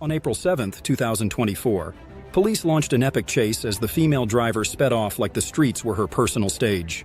On April 7, 2024, police launched an epic chase as the female driver sped off like the streets were her personal stage.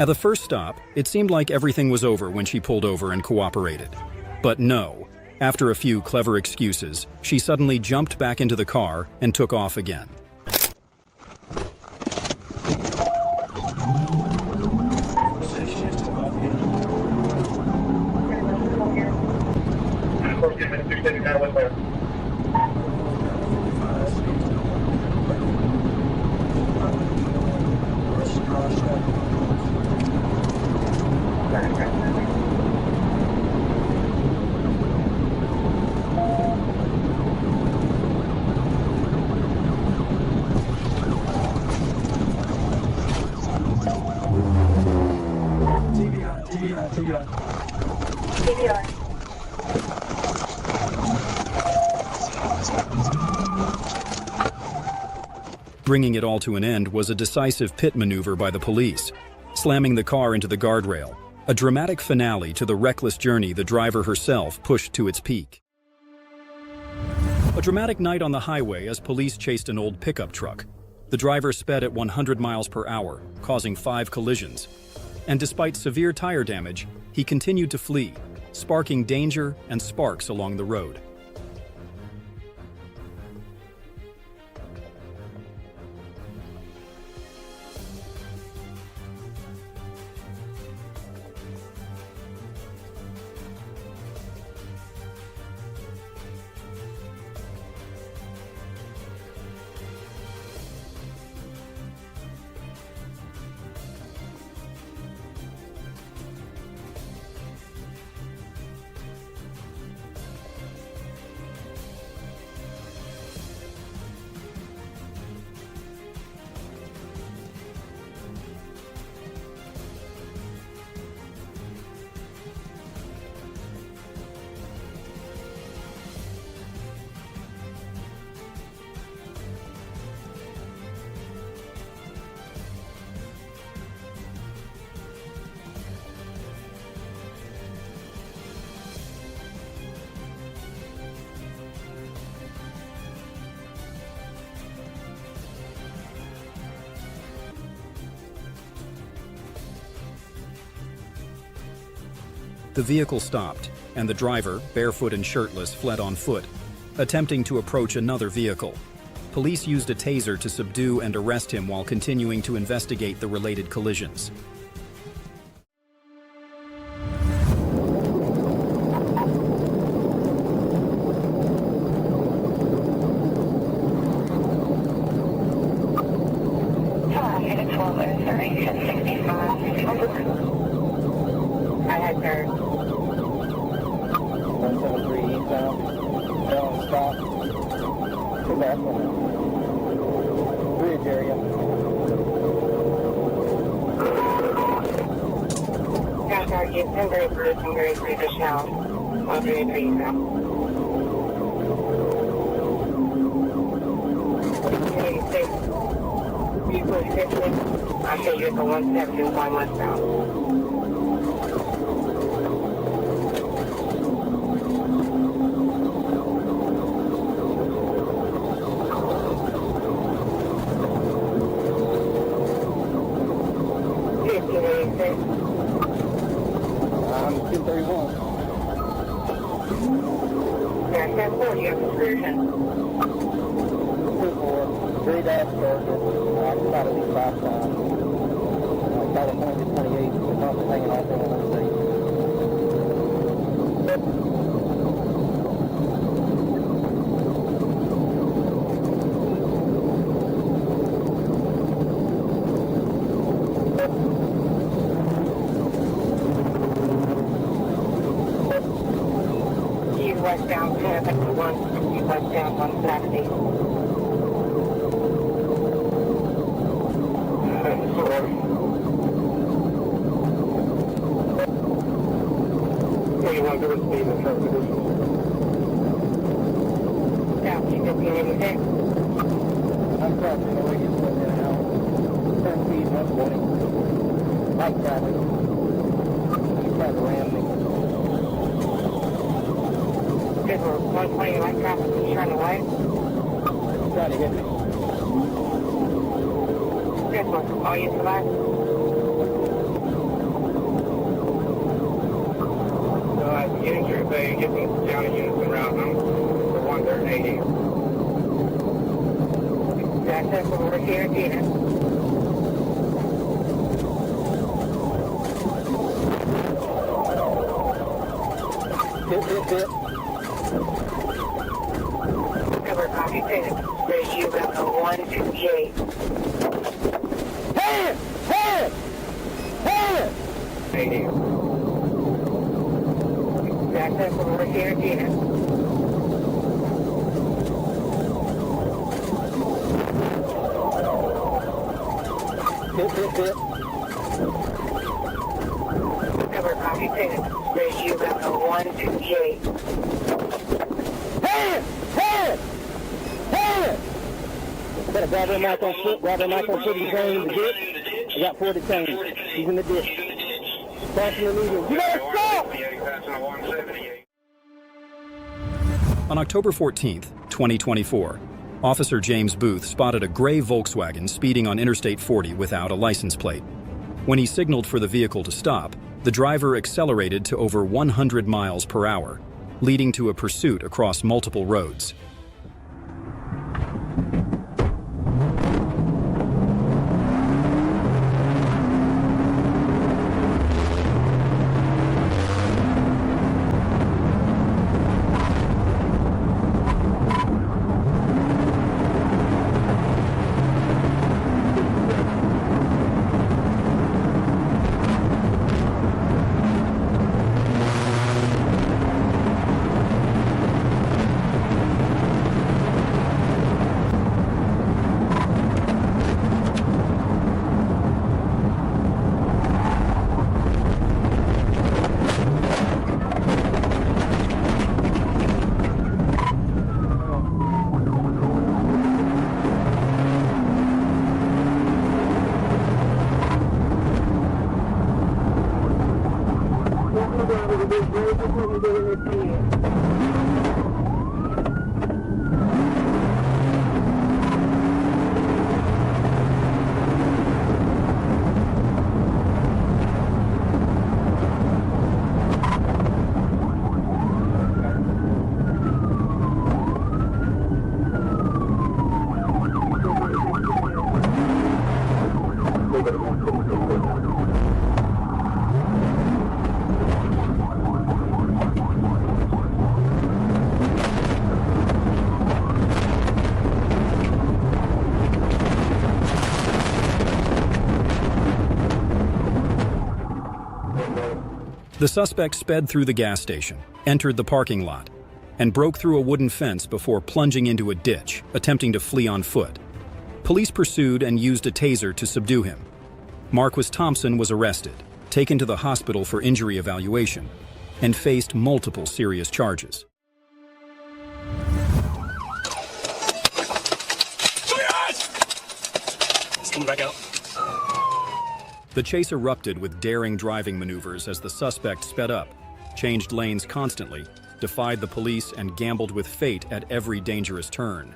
At the first stop, it seemed like everything was over when she pulled over and cooperated. But no, after a few clever excuses, she suddenly jumped back into the car and took off again. Bringing it all to an end was a decisive pit maneuver by the police, slamming the car into the guardrail, a dramatic finale to the reckless journey the driver herself pushed to its peak. A dramatic night on the highway as police chased an old pickup truck. The driver sped at 100 miles per hour, causing 5 collisions. And despite severe tire damage, he continued to flee, sparking danger and sparks along the road. The vehicle stopped, and the driver, barefoot and shirtless, fled on foot, attempting to approach another vehicle. Police used a taser to subdue and arrest him while continuing to investigate the related collisions. I had heard 173 eastbound, fell on stop, too bad for me. Bridge area. Got target, 1033 Dashcam, 133 eastbound. 86, 346, I show you at the 171 westbound. I'm 231. Yeah, 1040, you have excursion. 24, 3 dash charges. I just got at least 5 times. California 28, with nothing hanging out there on the street. Westbound 10, I think the 160 westbound 170. 21, give us speed and truck condition. South 1586. I'm crossing the way you're putting it out. 10 speed, 120. Light traffic. You tried to ram me. Good for 120 light traffic, you trying to wait? Trying to hit me. Good for all you survive. Units are saying get these down to units and route them for 180. Access over here, unit. Hit. Cover copy, take it. Raise you back to 128. Hey! 80. Access over here, unit. Hit. Cover copy, take it. Raise you back to 128. Hey! Got a battery mic on foot, and chain in the ditch. I got 40 chains. He's in the ditch. Crossing the median. You better stop! On October 14th, 2024, Officer James Booth spotted a gray Volkswagen speeding on Interstate 40 without a license plate. When he signaled for the vehicle to stop, the driver accelerated to over 100 miles per hour, leading to a pursuit across multiple roads. The suspect sped through the gas station, entered the parking lot, and broke through a wooden fence before plunging into a ditch, attempting to flee on foot. Police pursued and used a taser to subdue him. Marquis Thompson was arrested, taken to the hospital for injury evaluation, and faced multiple serious charges. It's coming back out. The chase erupted with daring driving maneuvers as the suspect sped up, changed lanes constantly, defied the police, and gambled with fate at every dangerous turn.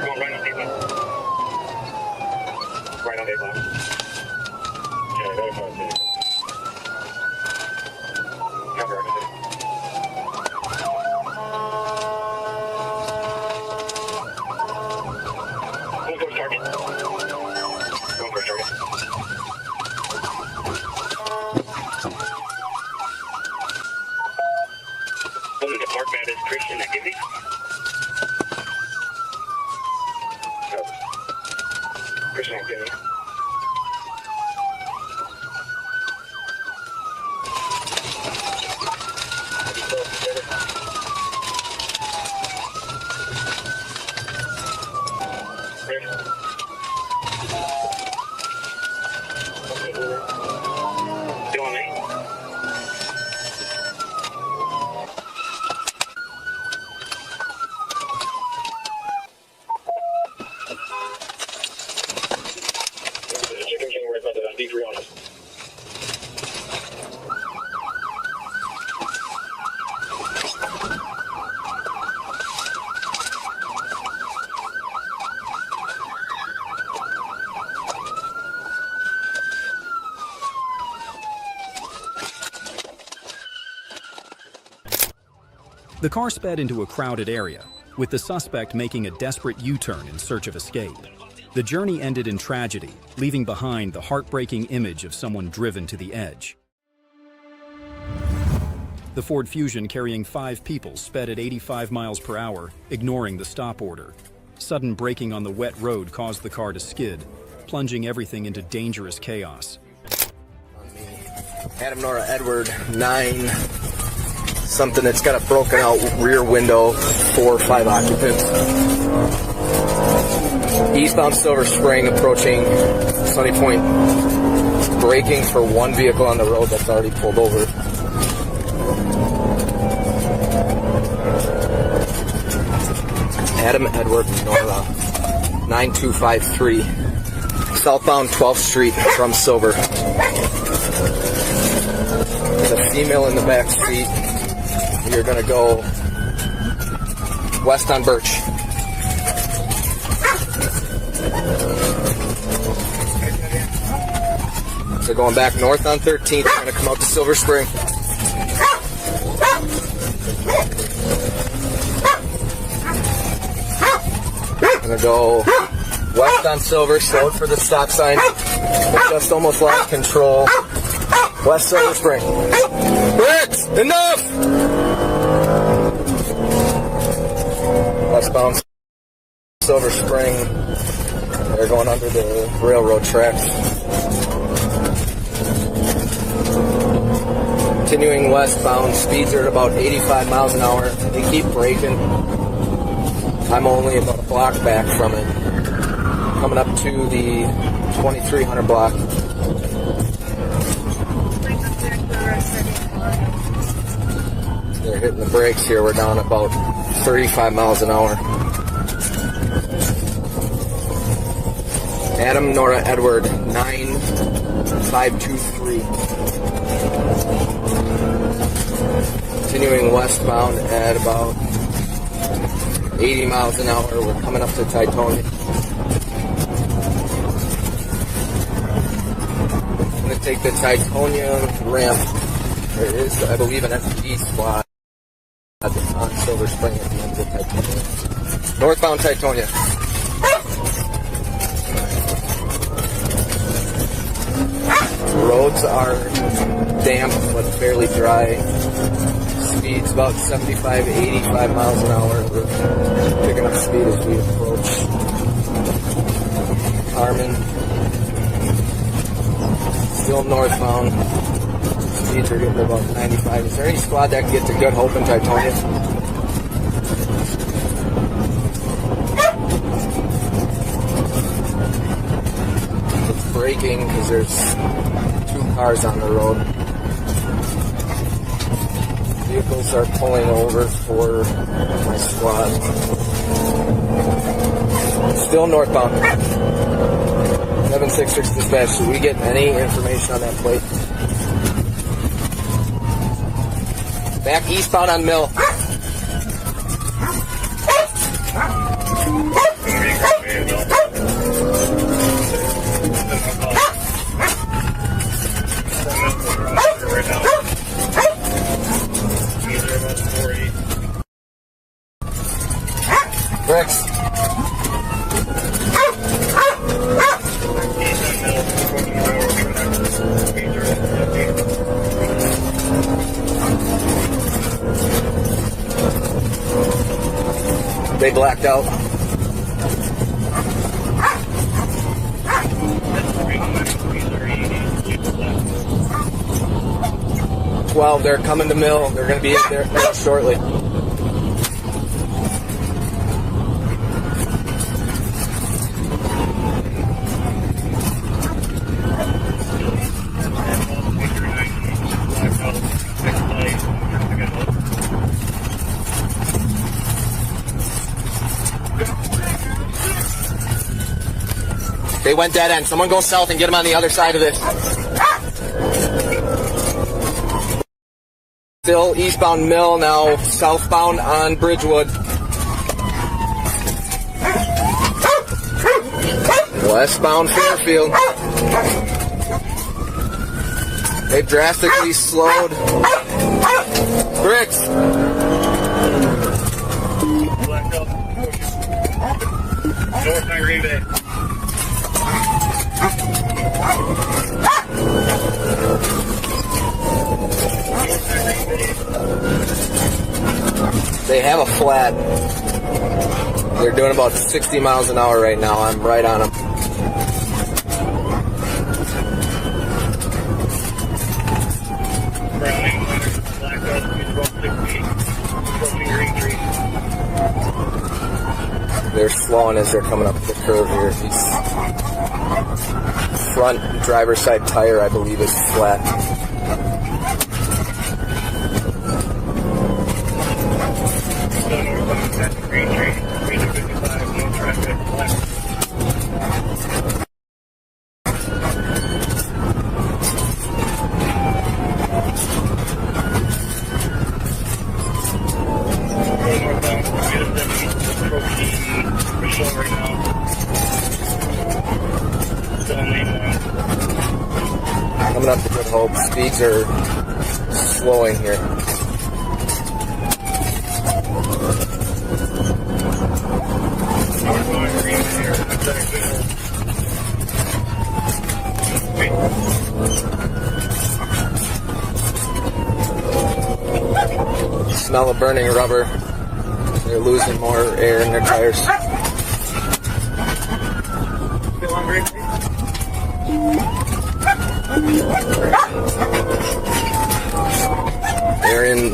Come on, right now. Christian activity? Christian activity. The car sped into a crowded area, with the suspect making a desperate U-turn in search of escape. The journey ended in tragedy, leaving behind the heartbreaking image of someone driven to the edge. The Ford Fusion carrying 5 people sped at 85 miles per hour, ignoring the stop order. Sudden braking on the wet road caused the car to skid, plunging everything into dangerous chaos. Adam Nora Edward, 9, something that's got a broken out rear window, 4 or 5 occupants. Eastbound Silver Spring approaching Sunny Point, braking for one vehicle on the road that's already pulled over. Adam Edward Nora, 9253, southbound 12th Street from Silver. There's a female in the back seat. You're going to go west on Birch. So going back north on 13th, you're going to come out to Silver Spring. Going to go west on Silver, slowed for the stop sign. Just almost lost control. West Silver Spring. Bricks! Enough! Westbound Silver Spring. They're going under the railroad tracks. Continuing westbound, speeds are at about 85 miles an hour. They keep braking. I'm only about a block back from it. Coming up to the 2300 block. They're hitting the brakes here. We're down about 35 miles an hour. Adam Nora Edward, 9523. Continuing westbound at about 80 miles an hour. We're coming up to Titonia. I'm going to take the Titonia ramp. There is, I believe, an FD squad on Silver Spring at the end of Titonia. Northbound Titonia. Roads are damp but fairly dry. Speeds about 75, 85 miles an hour. We're picking up speed as we approach Carmen. Still northbound. Speeds are getting to about 95. Is there any squad that can get to Good Hope in Titonia? It's braking because there's 2 cars on the road. Vehicles are pulling over for my squad. Still northbound. 766 dispatch. Did we get any information on that plate? Back eastbound on Mill. Rex. They blacked out. Well, they're coming to mill. They're going to be in there shortly. They went dead end. Someone go south and get them on the other side of this. Still eastbound Mill, now southbound on Bridgewood. Westbound Fairfield. They drastically slowed. Bricks. North Irene Bay. They have a flat. They're doing about 60 miles an hour right now. I'm right on them. They're slowing as they're coming up the curve here. These front driver's side tire, I believe, is flat. Coming up to Good Hope, speeds are slowing here. Smell of burning rubber. They're losing more air in their tires. They're in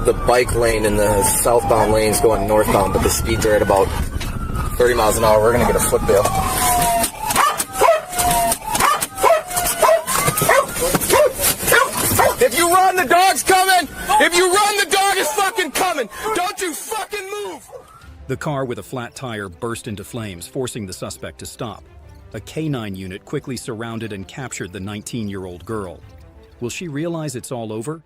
the bike lane in the southbound lanes going northbound, but the speeds are at about 30 miles an hour. We're going to get a foot bail. If you run, the dog's coming! If you run, the dog is fucking coming! Don't you fucking move! The car with a flat tire burst into flames, forcing the suspect to stop. A K-9 unit quickly surrounded and captured the 19-year-old girl. Will she realize it's all over?